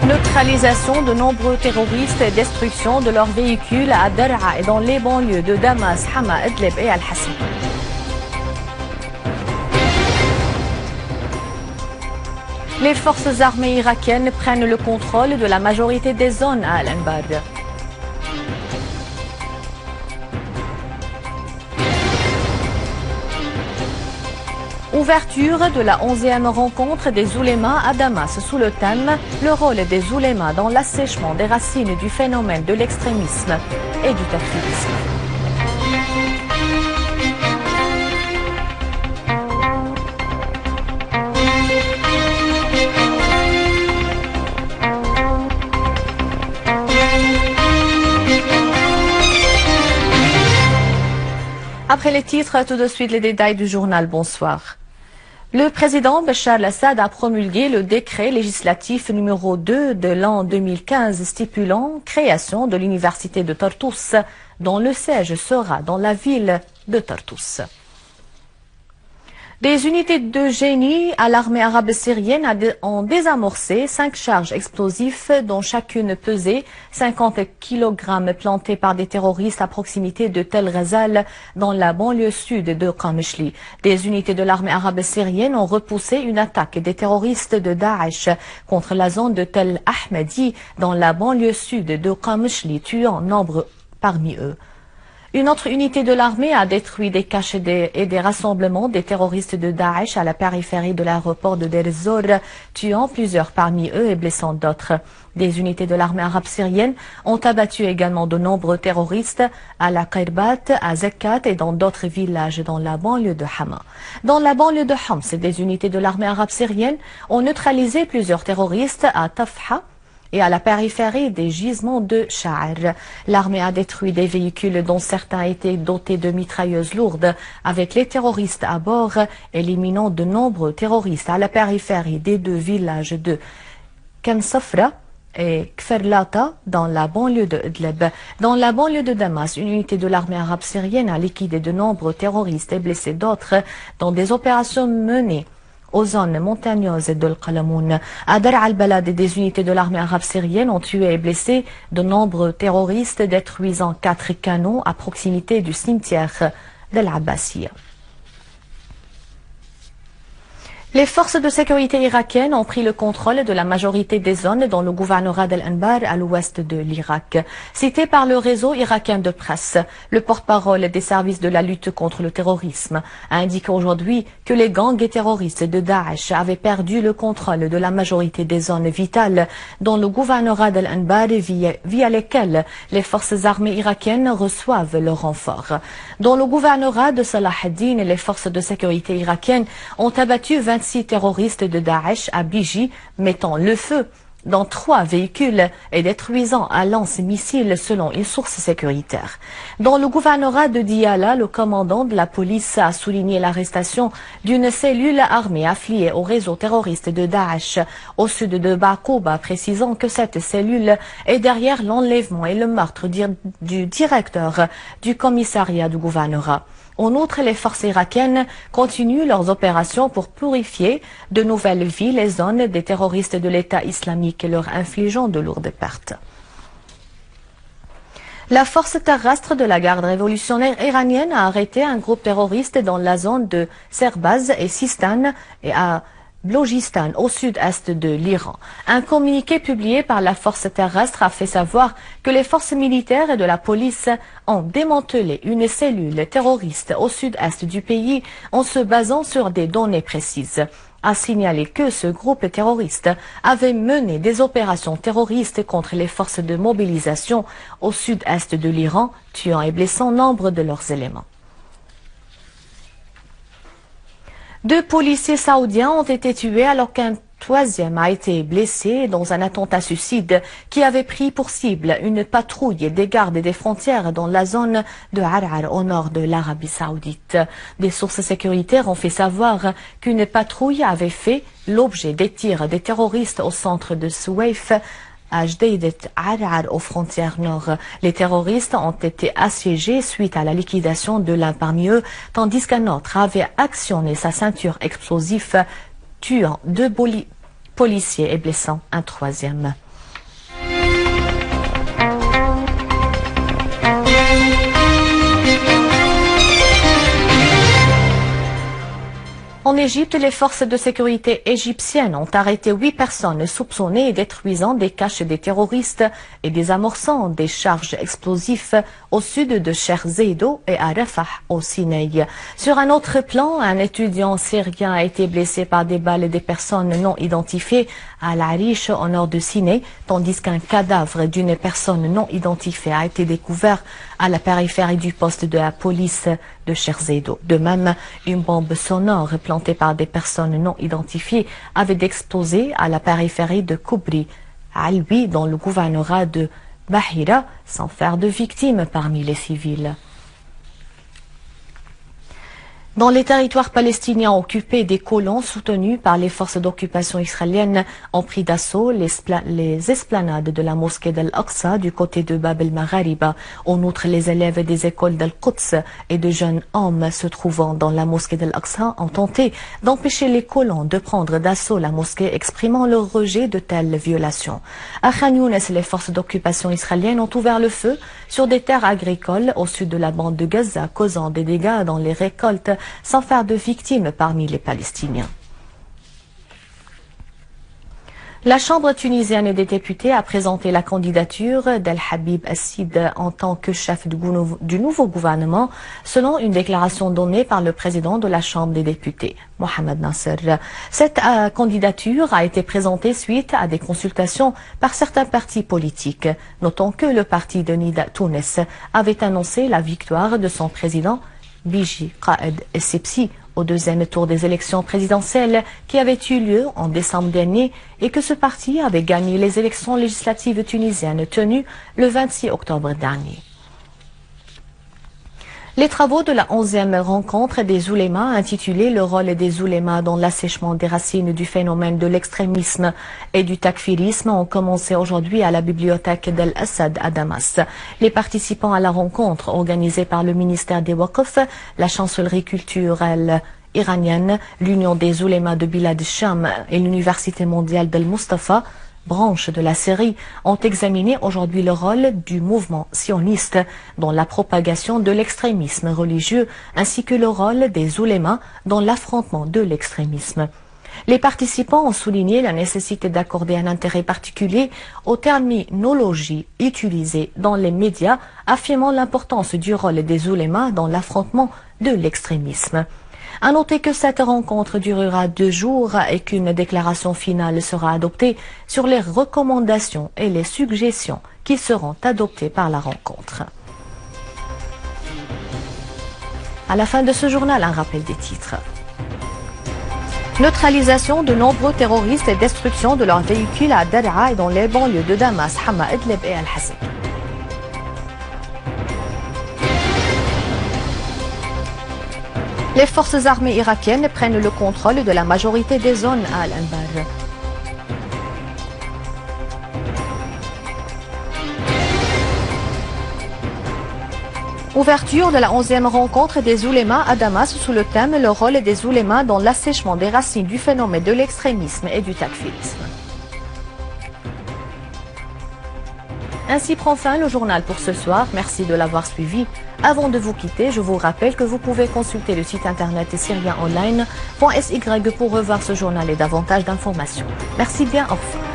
Neutralisation de nombreux terroristes et destruction de leurs véhicules à Dar'a et dans les banlieues de Damas, Hama, Idlib et Al-Hassan. Les forces armées irakiennes prennent le contrôle de la majorité des zones à Al-Anbar. Ouverture de la 11e rencontre des oulémas à Damas sous le thème « Le rôle des oulémas dans l'assèchement des racines du phénomène de l'extrémisme et du takfirisme ». Après les titres, tout de suite les détails du journal. Bonsoir. Le président Bachar al-Assad a promulgué le décret législatif numéro 2 de l'an 2015 stipulant création de l'université de Tartous, dont le siège sera dans la ville de Tartous. Des unités de génie à l'armée arabe syrienne ont désamorcé 5 charges explosives dont chacune pesait 50 kg plantées par des terroristes à proximité de Tel Ghazal dans la banlieue sud de Qamishli. Des unités de l'armée arabe syrienne ont repoussé une attaque des terroristes de Daesh contre la zone de Tel Ahmadi dans la banlieue sud de Qamishli, tuant nombre parmi eux. Une autre unité de l'armée a détruit des caches et des rassemblements des terroristes de Daesh à la périphérie de l'aéroport de Deir ez-Zor, tuant plusieurs parmi eux et blessant d'autres. Des unités de l'armée arabe syrienne ont abattu également de nombreux terroristes à la Qirbat, à Zekkat et dans d'autres villages dans la banlieue de Hama. Dans la banlieue de Homs, des unités de l'armée arabe syrienne ont neutralisé plusieurs terroristes à Tafha et à la périphérie des gisements de Sha'ar. L'armée a détruit des véhicules dont certains étaient dotés de mitrailleuses lourdes avec les terroristes à bord, éliminant de nombreux terroristes à la périphérie des 2 villages de Kansafra et Kferlata dans la banlieue de Idlib. Dans la banlieue de Damas, une unité de l'armée arabe syrienne a liquidé de nombreux terroristes et blessé d'autres dans des opérations menées aux zones montagneuses de Al-Qalamoun. À Dar al-Balad, des unités de l'armée arabe syrienne ont tué et blessé de nombreux terroristes, détruisant 4 canons à proximité du cimetière d'Al-Abbasiyya. Les forces de sécurité irakiennes ont pris le contrôle de la majorité des zones dans le gouvernorat d'Al-Anbar à l'ouest de l'Irak. Cité par le réseau irakien de presse, le porte-parole des services de la lutte contre le terrorisme a indiqué aujourd'hui que les gangs et terroristes de Daesh avaient perdu le contrôle de la majorité des zones vitales dans le gouvernorat d'Al-Anbar via lesquelles les forces armées irakiennes reçoivent leur renfort. Dans le gouvernorat de Salah ad-Din, les forces de sécurité irakiennes ont abattu 26 terroristes de Daesh à Biji, mettant le feu dans 3 véhicules et détruisant un lance-missile selon une source sécuritaire. Dans le gouvernorat de Diyala, le commandant de la police a souligné l'arrestation d'une cellule armée affiliée au réseau terroriste de Daesh au sud de Baqouba, précisant que cette cellule est derrière l'enlèvement et le meurtre du directeur du commissariat du gouvernorat. En outre, les forces irakiennes continuent leurs opérations pour purifier de nouvelles villes et zones des terroristes de l'État islamique, leur infligeant de lourdes pertes. La force terrestre de la garde révolutionnaire iranienne a arrêté un groupe terroriste dans la zone de Serbaz et Sistan et à Blogistan, au sud-est de l'Iran. Un communiqué publié par la force terrestre a fait savoir que les forces militaires et de la police ont démantelé une cellule terroriste au sud-est du pays en se basant sur des données précises. A signalé que ce groupe terroriste avait mené des opérations terroristes contre les forces de mobilisation au sud-est de l'Iran, tuant et blessant nombre de leurs éléments. 2 policiers saoudiens ont été tués alors qu'un 3e a été blessé dans un attentat suicide qui avait pris pour cible une patrouille des gardes des frontières dans la zone de Ar'ar au nord de l'Arabie Saoudite. Des sources sécuritaires ont fait savoir qu'une patrouille avait fait l'objet des tirs des terroristes au centre de Souaif, à Jdeidet Ar'ar aux frontières nord. Les terroristes ont été assiégés suite à la liquidation de l'un parmi eux, tandis qu'un autre avait actionné sa ceinture explosive, tuant 2 policiers et blessant un 3e. En Égypte, les forces de sécurité égyptiennes ont arrêté 8 personnes soupçonnées détruisant des caches des terroristes et désamorçant des charges explosives au sud de Cheikh Zaydo et à Rafah au Sinaï. Sur un autre plan, un étudiant syrien a été blessé par des balles des personnes non identifiées à Al-Arish au nord de Sinaï, tandis qu'un cadavre d'une personne non identifiée a été découvert à la périphérie du poste de la police de Cheikh Zaydo. De même, une bombe sonore plantée par des personnes non identifiées avait explosé à la périphérie de Koubri, à Albi, dans le gouvernorat de Bahira, sans faire de victimes parmi les civils. Dans les territoires palestiniens occupés, des colons soutenus par les forces d'occupation israéliennes ont pris d'assaut les esplanades de la mosquée d'Al-Aqsa du côté de Bab el-Maghariba. En outre, les élèves des écoles d'Al-Quds et de jeunes hommes se trouvant dans la mosquée d'Al-Aqsa ont tenté d'empêcher les colons de prendre d'assaut la mosquée, exprimant leur rejet de telles violations. À Khan Younes, les forces d'occupation israéliennes ont ouvert le feu sur des terres agricoles au sud de la bande de Gaza, causant des dégâts dans les récoltes sans faire de victimes parmi les Palestiniens. La Chambre tunisienne des députés a présenté la candidature d'El Habib Assid en tant que chef du nouveau gouvernement, selon une déclaration donnée par le président de la Chambre des députés, Mohamed Nasser. Cette candidature a été présentée suite à des consultations par certains partis politiques. Notons que le parti de Nida Tounes avait annoncé la victoire de son président, Biji Qaed Essebsi, au deuxième tour des élections présidentielles qui avaient eu lieu en décembre dernier et que ce parti avait gagné les élections législatives tunisiennes tenues le 26 octobre dernier. Les travaux de la 11e rencontre des oulémas intitulée « Le rôle des oulémas dans l'assèchement des racines du phénomène de l'extrémisme et du takfirisme » ont commencé aujourd'hui à la bibliothèque d'Al Assad à Damas. Les participants à la rencontre organisée par le ministère des Waqf, la chancellerie culturelle iranienne, l'Union des oulémas de Bilad Sham et l'Université mondiale d'Al Mustafa, branches de la série, ont examiné aujourd'hui le rôle du mouvement sioniste dans la propagation de l'extrémisme religieux ainsi que le rôle des oulémas dans l'affrontement de l'extrémisme. Les participants ont souligné la nécessité d'accorder un intérêt particulier aux terminologies utilisées dans les médias, affirmant l'importance du rôle des oulémas dans l'affrontement de l'extrémisme. À noter que cette rencontre durera 2 jours et qu'une déclaration finale sera adoptée sur les recommandations et les suggestions qui seront adoptées par la rencontre. À la fin de ce journal, un rappel des titres. Neutralisation de nombreux terroristes et destruction de leurs véhicules à Daraa et dans les banlieues de Damas, Hama, Idlib et Al-Hassan. Les forces armées irakiennes prennent le contrôle de la majorité des zones à Al-Anbar. Ouverture de la 11e rencontre des oulémas à Damas sous le thème « Le rôle des oulémas dans l'assèchement des racines du phénomène de l'extrémisme et du takfirisme ». Ainsi prend fin le journal pour ce soir. Merci de l'avoir suivi. Avant de vous quitter, je vous rappelle que vous pouvez consulter le site internet syrienonline.sy pour revoir ce journal et davantage d'informations. Merci bien, au revoir.